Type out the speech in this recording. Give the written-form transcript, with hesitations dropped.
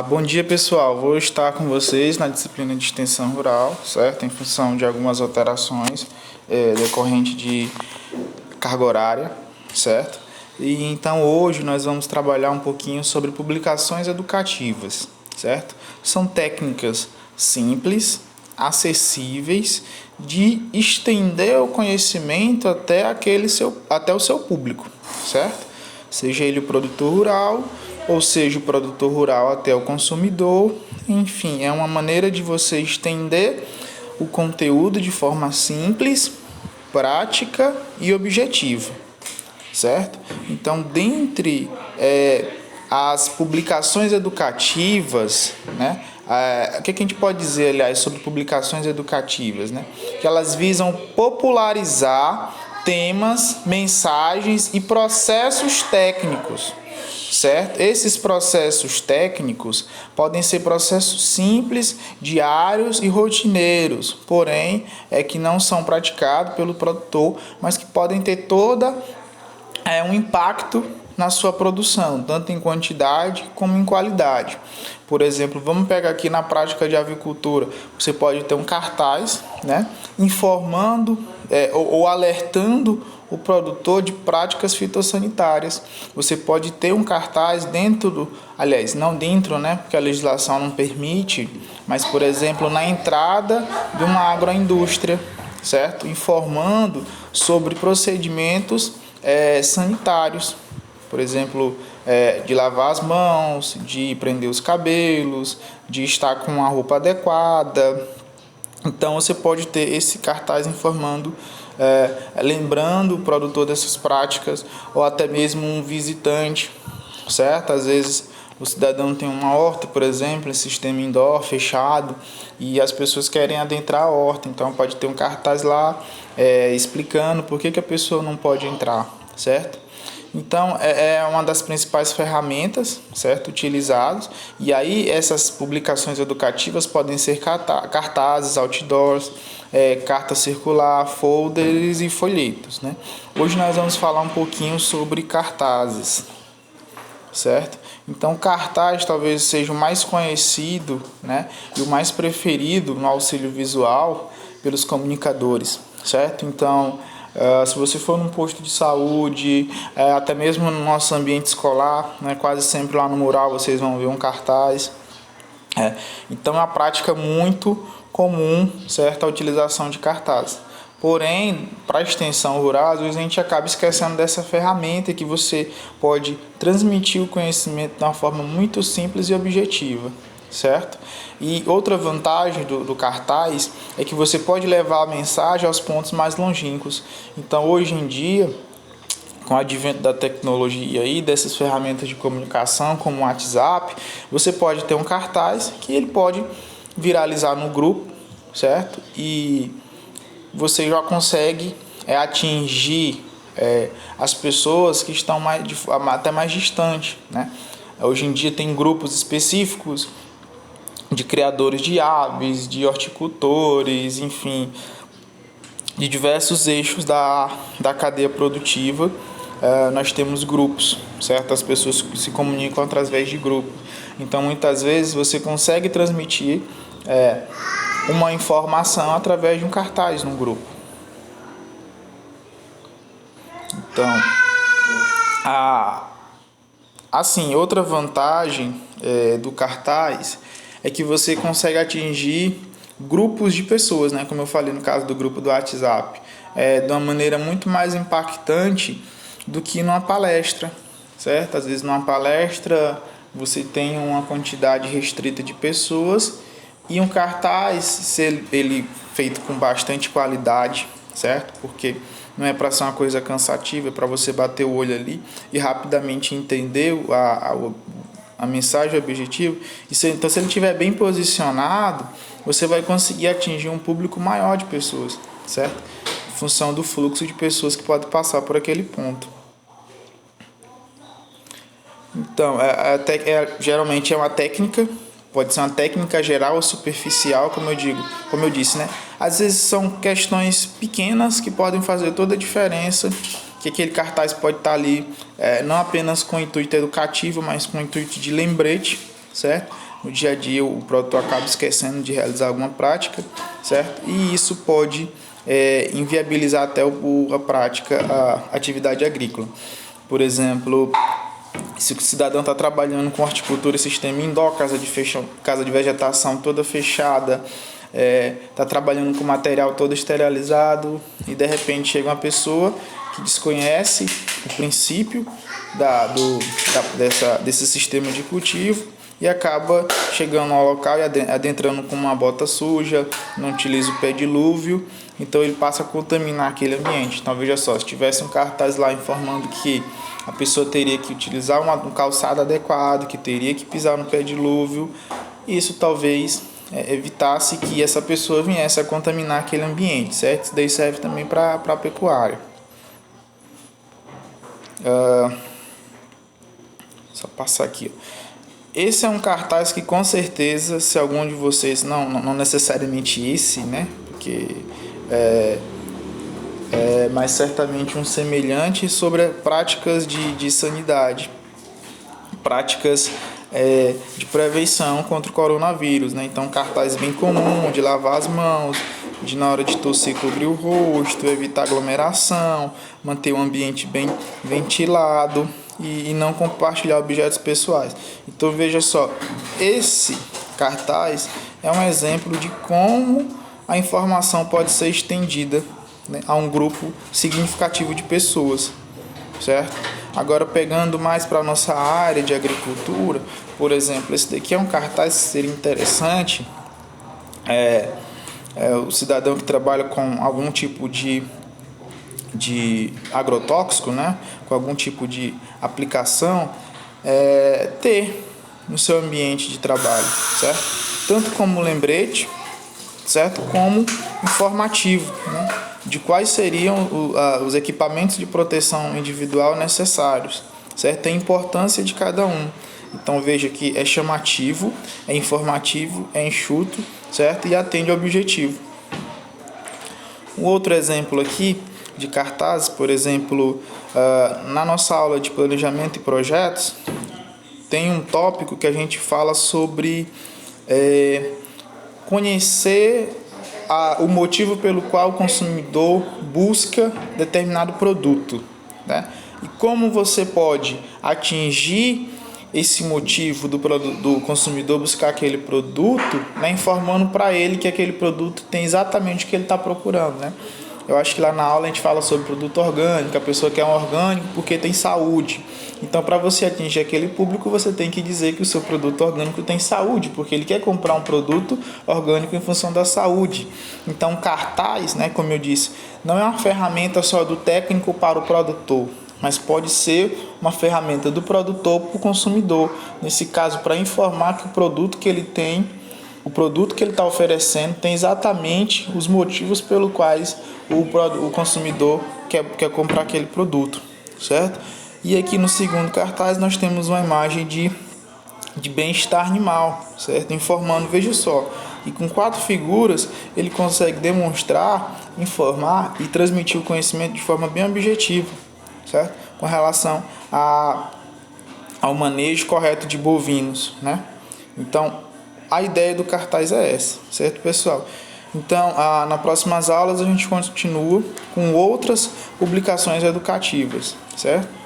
Bom dia, pessoal. Vou estar com vocês na disciplina de extensão rural, certo? Em função de algumas alterações decorrente de carga horária, certo? E então hoje nós vamos trabalhar um pouquinho sobre publicações educativas, certo? São técnicas simples, acessíveis de estender o conhecimento até o seu público, certo? Seja ele o produtor rural, ou seja o produtor rural até o consumidor, enfim, é uma maneira de você estender o conteúdo de forma simples, prática e objetiva, certo? Então, dentre as publicações educativas, né? O que a gente pode dizer, aliás, sobre publicações educativas, né? Que elas visam popularizar temas, mensagens e processos técnicos, certo? Esses processos técnicos podem ser processos simples, diários e rotineiros, porém que não são praticados pelo produtor, mas que podem ter um impacto na sua produção, tanto em quantidade como em qualidade. Por exemplo, vamos pegar aqui na prática de avicultura, você pode ter um cartaz, né, informando ou alertando o produtor de práticas fitossanitárias. Você pode ter um cartaz não dentro, né, porque a legislação não permite, mas, por exemplo, na entrada de uma agroindústria, certo? Informando sobre procedimentos sanitários, por exemplo, de lavar as mãos, de prender os cabelos, de estar com uma roupa adequada. Então você pode ter esse cartaz informando, lembrando o produtor dessas práticas, ou até mesmo um visitante, certo? Às vezes o cidadão tem uma horta, por exemplo, em sistema indoor fechado, e as pessoas querem adentrar a horta, então pode ter um cartaz lá explicando por que a pessoa não pode entrar, certo? Então, é uma das principais ferramentas, certo, utilizadas. E aí, essas publicações educativas podem ser cartazes, outdoors, carta circular, folders e folhetos, né? Hoje nós vamos falar um pouquinho sobre cartazes, certo? Então, cartaz talvez seja o mais conhecido, né, e o mais preferido no auxílio visual pelos comunicadores, certo? Então, se você for num posto de saúde, até mesmo no nosso ambiente escolar, né, quase sempre lá no mural vocês vão ver um cartaz. Então é uma prática muito comum, certo, a utilização de cartazes. Porém, para a extensão rural, às vezes a gente acaba esquecendo dessa ferramenta que você pode transmitir o conhecimento de uma forma muito simples e objetiva, certo? E outra vantagem do cartaz é que você pode levar a mensagem aos pontos mais longínquos. Então, hoje em dia, com o advento da tecnologia e dessas ferramentas de comunicação como o WhatsApp, você pode ter um cartaz que ele pode viralizar no grupo, certo? E você já consegue atingir as pessoas que estão até mais distantes, né? Hoje em dia tem grupos específicos de criadores de aves, de horticultores, enfim, de diversos eixos da cadeia produtiva. Nós temos grupos, certo? As pessoas se comunicam através de grupos. Então, muitas vezes, você consegue transmitir uma informação através de um cartaz no grupo. Então, assim, outra vantagem do cartaz é que você consegue atingir grupos de pessoas, né? Como eu falei no caso do grupo do WhatsApp, de uma maneira muito mais impactante do que numa palestra, certo? Às vezes numa palestra você tem uma quantidade restrita de pessoas e um cartaz, se ele feito com bastante qualidade, certo? Porque não é para ser uma coisa cansativa, é para você bater o olho ali e rapidamente entender a mensagem, o objetivo. Então, se ele estiver bem posicionado, você vai conseguir atingir um público maior de pessoas, certo? Em função do fluxo de pessoas que podem passar por aquele ponto. Então, geralmente é uma técnica, pode ser uma técnica geral ou superficial, como eu disse, né? Às vezes são questões pequenas que podem fazer toda a diferença, que aquele cartaz pode estar ali não apenas com o intuito educativo, mas com o intuito de lembrete, certo? No dia a dia o produtor acaba esquecendo de realizar alguma prática, certo? E isso pode inviabilizar até a prática, a atividade agrícola. Por exemplo, se o cidadão está trabalhando com horticultura sistema indoor, casa de vegetação toda fechada, está trabalhando com material todo esterilizado e de repente chega uma pessoa que desconhece o princípio desse sistema de cultivo e acaba chegando ao local e adentrando com uma bota suja, não utiliza o pé dilúvio, então ele passa a contaminar aquele ambiente. Então veja só, se tivesse um cartaz lá informando que a pessoa teria que utilizar um calçado adequado, que teria que pisar no pé dilúvio, isso talvez evitasse que essa pessoa viesse a contaminar aquele ambiente, certo? Isso daí serve também para a pecuária. Só passar aqui, ó. Esse é um cartaz que com certeza, se algum de vocês, não necessariamente esse, né? Porque mas certamente um semelhante sobre práticas de sanidade, práticas de prevenção contra o coronavírus, né? Então, cartaz bem comum de lavar as mãos, de na hora de tossir cobrir o rosto, evitar aglomeração, manter o ambiente bem ventilado e não compartilhar objetos pessoais. Então veja só, esse cartaz é um exemplo de como a informação pode ser estendida, né, a um grupo significativo de pessoas, certo? Agora pegando mais para a nossa área de agricultura, por exemplo, esse daqui é um cartaz que seria interessante, o cidadão que trabalha com algum tipo de agrotóxico, né, com algum tipo de aplicação, ter no seu ambiente de trabalho, certo? Tanto como lembrete, certo? Como informativo, né, de quais seriam os equipamentos de proteção individual necessários, certo? A importância de cada um. Então veja que é chamativo, é informativo, é enxuto, certo? E atende ao objetivo. Um outro exemplo aqui de cartazes, por exemplo, na nossa aula de planejamento e projetos, tem um tópico que a gente fala sobre conhecer o motivo pelo qual o consumidor busca determinado produto, né? E como você pode atingir esse motivo do consumidor buscar aquele produto, né, informando para ele que aquele produto tem exatamente o que ele está procurando, né? Eu acho que lá na aula a gente fala sobre produto orgânico, a pessoa quer um orgânico porque tem saúde. Então, para você atingir aquele público, você tem que dizer que o seu produto orgânico tem saúde, porque ele quer comprar um produto orgânico em função da saúde. Então, cartaz, né, como eu disse, não é uma ferramenta só do técnico para o produtor, mas pode ser uma ferramenta do produtor para o consumidor. Nesse caso, para informar que o produto que ele tem, o produto que ele está oferecendo, tem exatamente os motivos pelos quais o consumidor quer comprar aquele produto, certo? E aqui no segundo cartaz nós temos uma imagem de bem-estar animal, certo? Informando, veja só, e com 4 figuras ele consegue demonstrar, informar e transmitir o conhecimento de forma bem objetiva, certo? Com relação ao manejo correto de bovinos, né? Então, a ideia do cartaz é essa, certo, pessoal? Então, nas próximas aulas a gente continua com outras publicações educativas, certo?